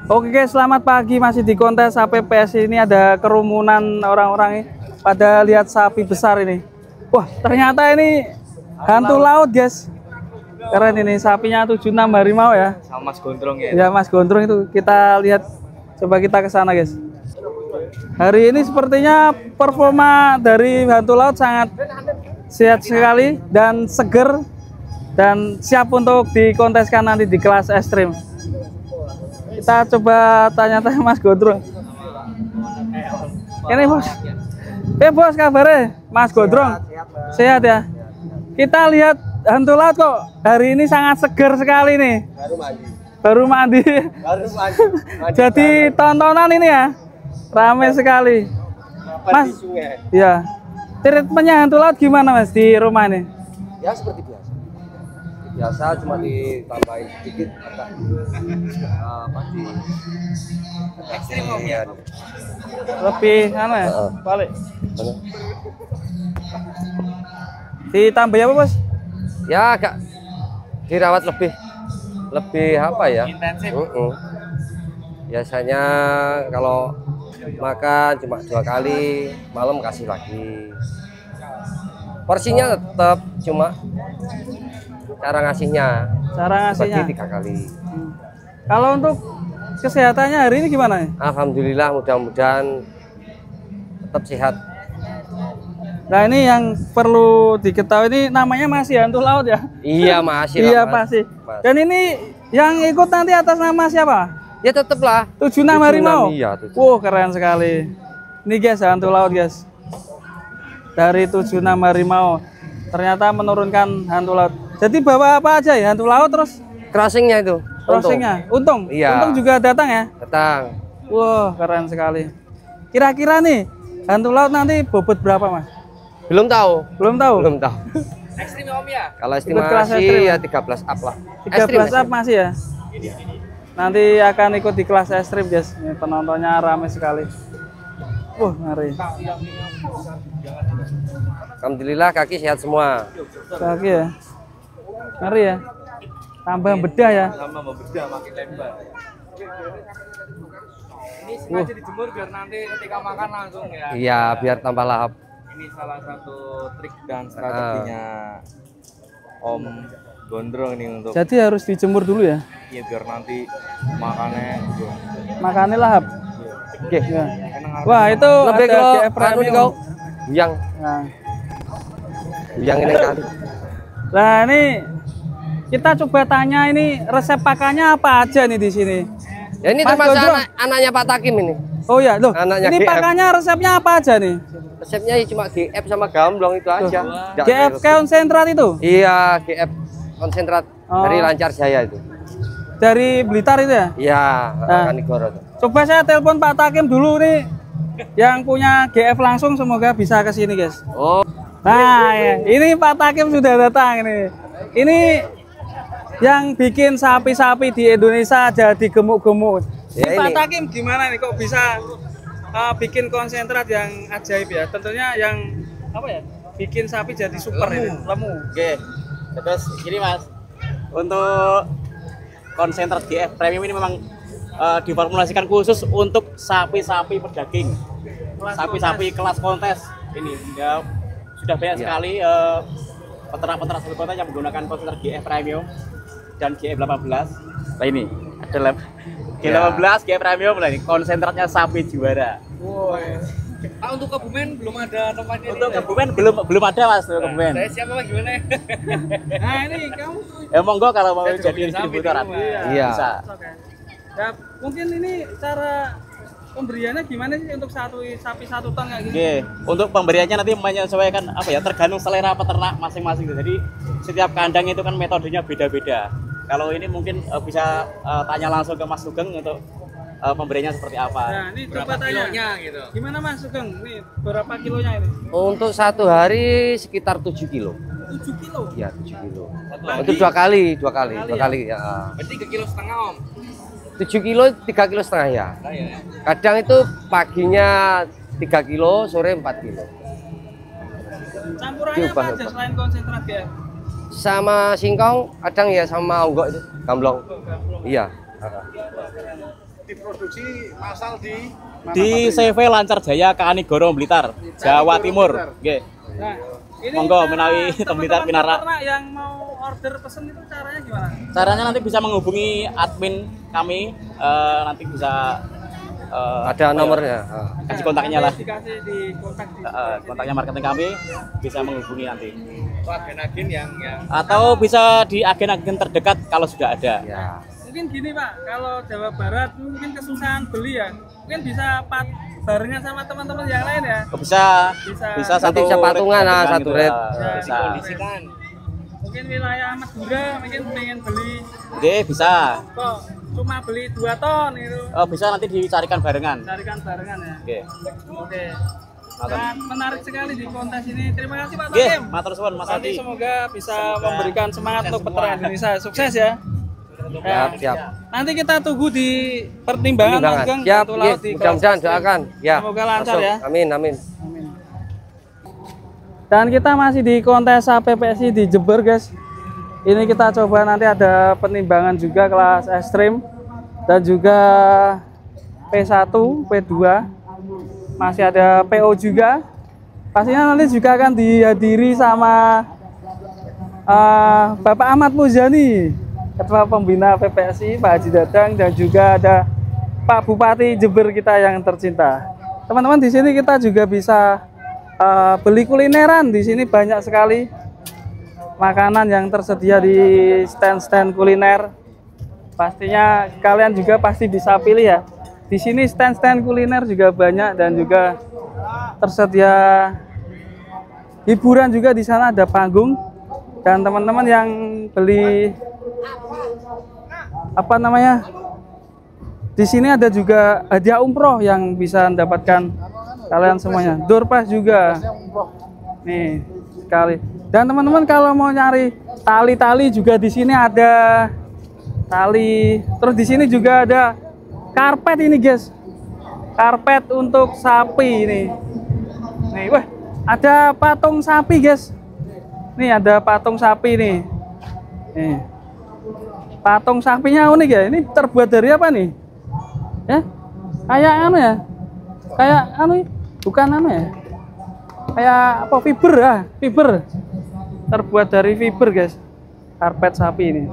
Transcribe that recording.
Oke guys, selamat pagi, masih di kontes APPS. Ini ada kerumunan orang-orang ini pada lihat sapi besar ini. Wah, ternyata ini hantu laut guys. Keren ini, sapinya 76 harimau ya. Sama Mas Gondrong ya. Ya Mas Gondrong itu, kita lihat, coba kita ke sana guys. Hari ini sepertinya performa dari hantu laut sangat sehat sekali dan seger dan siap untuk dikonteskan nanti di kelas ekstrim. Kita coba tanya-tanya Mas Gondrong. Ini bos, bos kabarnya Mas Gondrong? Sehat ya. Kita lihat hantu laut kok hari ini sangat seger sekali nih. Baru mandi. Jadi tontonan ini ya, ramai sekali. Mas, ya. Treatmentnya hantu laut gimana Mas di rumah ini? Ya seperti biasa. Biasa cuma ditambahin sedikit apa di ekstrim ya. Lebih apa ya? Balik. Ditambah apa bos? Ya agak dirawat lebih apa ya? Intensif. Biasanya kalau makan cuma 2 kali, malam kasih lagi. Porsinya tetap cuma cara ngasihnya bagi 3 kali. Kalau untuk kesehatannya hari ini gimana? Alhamdulillah, mudah-mudahan tetap sehat. Nah ini yang perlu diketahui, ini namanya masih hantu laut ya? Iya masih. Iya pasti. Dan ini yang ikut nanti atas nama siapa? Ya tetaplah 76 harimau. Iya, Wow keren sekali. Ini guys hantu laut guys. Dari 76 harimau ternyata menurunkan hantu laut. Jadi bawa apa aja ya hantu laut terus? Crossingnya itu. Crossingnya, untung. Iya. Untung juga datang ya? Datang. Wah keren sekali. Kira-kira nih hantu laut nanti bobot berapa mas? Belum tahu. Belum tahu. Belum tahu. Ekstrim Om ya. Kalau kelas estimasi ekstrim, ya 13 up lah. 13 up masih ya? Nanti akan ikut di kelas ekstrim guys. Ini penontonnya ramai sekali. Wah ngeri. Alhamdulillah kaki sehat semua. Kaki ya. Ngeri ya. Tambah bedah ya. Sama bedah makin lebar. Ini sengaja dijemur biar nanti ketika makan langsung ya. Iya, biar tambah lahap. Ini salah satu trik dan strateginya Om Gondrong ini untuk. Jadi harus dijemur dulu ya. Iya biar nanti makannya. Makannya lahap. Oke. Ya. Wah itu Lebih ada kalau GF Premium. Buyang. Nah. Buyang ini kali. Nah ini kita coba tanya ini resep pakannya apa aja nih di sini. Ya ini Mas termasuk Gondrong. anaknya Pak Takim ini. Oh ya loh. Anaknya Ini GF. pakannya resepnya apa aja nih? Resepnya ya cuma GF sama gamblong itu aja. Nggak GF ada resep. konsentrat itu? Iya, GF konsentrat dari Lancar Jaya itu. Dari Blitar itu ya? Iya, Nah. Kanigoro itu. Coba saya telepon Pak Takim dulu nih. Yang punya GF langsung semoga bisa ke sini guys. Oh. Nah, ya. Ini Pak Takim sudah datang ini. Ini yang bikin sapi-sapi di Indonesia jadi gemuk-gemuk. Ya, Ini Pak ini. Takim gimana nih kok bisa bikin konsentrat yang ajaib ya? Tentunya yang apa ya? Bikin sapi jadi super ini, lemu. Oke, terus gini mas, untuk konsentrat GF Premium ini memang diformulasikan khusus untuk sapi-sapi pedaging, sapi-sapi kelas kontes ini ya, sudah banyak sekali peternak-peternak sapi kontes yang menggunakan konsentrat GF Premium dan GF18. Nah ini ada G18 GF Premium, nah ini konsentratnya sapi juara. Wow. Untuk Kebumen belum ada tempatnya. Untuk Kebumen belum ada mas, untuk Kebumen. Saya siapa gimana? Nah, ini kamu Ya monggo kalau mau Saya juga jadi punya sapi distributor. di rumah. Iya. Bisa. ya mungkin ini cara pemberiannya gimana sih untuk sapi 1 ton kayak gini? Oke, untuk pemberiannya nanti menyesuaikan apa ya, tergantung selera peternak masing-masing. Jadi setiap kandang itu kan metodenya beda-beda. Kalau ini mungkin bisa tanya langsung ke Mas Sugeng untuk pemberiannya seperti apa. Nah, ini Berapa coba tanya. kilonya gitu? Gimana Mas Sugeng? Nih, berapa kilonya ini? Untuk 1 hari sekitar 7 kilo. 7 kilo. Iya, 7 kilo. Pagi. Untuk 2 kali ya. Berarti 3,5 kilo Om. 7 kilo, 3,5 kilo ya. Nah, ya. Kadang itu paginya 3 kilo, sore 4 kilo. Campurannya apa aja selain konsentrat GF? Sama singkong, kadang ya sama onggok itu, gamblong. Iya. diproduksi massal di CV Lancar Jaya Kanigoro Blitar, Jawa Timur. Nggih. Nah, ini Monggo cara menawi Blitar teman-teman Pinara. peternak yang mau order pesen itu caranya gimana? Caranya nanti bisa menghubungi admin kami, nanti bisa Ada nomornya. kasih kontaknya lah. Dikasih di kontak di Kontaknya marketing kami bisa menghubungi nanti. agen-agen yang Atau bisa di agen-agen terdekat kalau sudah ada. Ya. Mungkin gini Pak, kalau Jawa Barat mungkin kesusahan beli ya, mungkin bisa barengan sama teman-teman yang lain ya. Bisa Bisa. Nanti bisa patungan, satu gitu, rate. Bisa. dikondisikan. Mungkin wilayah Madura mungkin pengen beli Oke, bisa. kok cuma beli 2 ton gitu. Oh, bisa nanti dicarikan barengan. Carikan barengan ya. Oke. Oke. Matur. Nah, menarik sekali di kontes ini. Terima kasih Pak Oke, Takim. matur suwun Mas Nanti Adi. semoga bisa memberikan semangat untuk peternak Indonesia. Sukses ya. Siap, siap. Nanti kita tunggu di pertimbangan magang Siap, Batu Laut di mudah-mudahan kelas doakan. Ya. Semoga lancar masuk. ya. Amin, amin. Amin. Dan kita masih di kontes PPSI di Jember guys. Ini kita coba nanti ada penimbangan juga kelas ekstrim dan juga P1, P2. Masih ada PO juga. Pastinya nanti juga akan dihadiri sama Bapak Ahmad Muzani, Ketua Pembina PPSI, Pak Haji Dadang, dan juga ada Pak Bupati Jember kita yang tercinta. Teman-teman, di sini kita juga bisa beli kulineran. Di sini banyak sekali makanan yang tersedia di stand-stand kuliner. Pastinya kalian juga pasti bisa pilih ya. Di sini stand-stand kuliner juga banyak dan juga tersedia hiburan juga. Di sana ada panggung, dan teman-teman yang beli apa namanya, di sini ada juga hadiah umroh yang bisa mendapatkan kalian semuanya. Door pass juga nih sekali. Dan teman-teman kalau mau nyari tali-tali juga di sini ada tali. Terus di sini juga ada karpet ini guys, karpet untuk sapi ini. Nih, wah, ada patung sapi guys. Nih ada patung sapi nih. Nih, patung sapinya unik ya. Ini terbuat dari apa nih? Ya, kayak anu ya, kayak anu, bukan anu ya, kayak apa, fiber ya, fiber. Terbuat dari fiber guys, karpet sapi ini.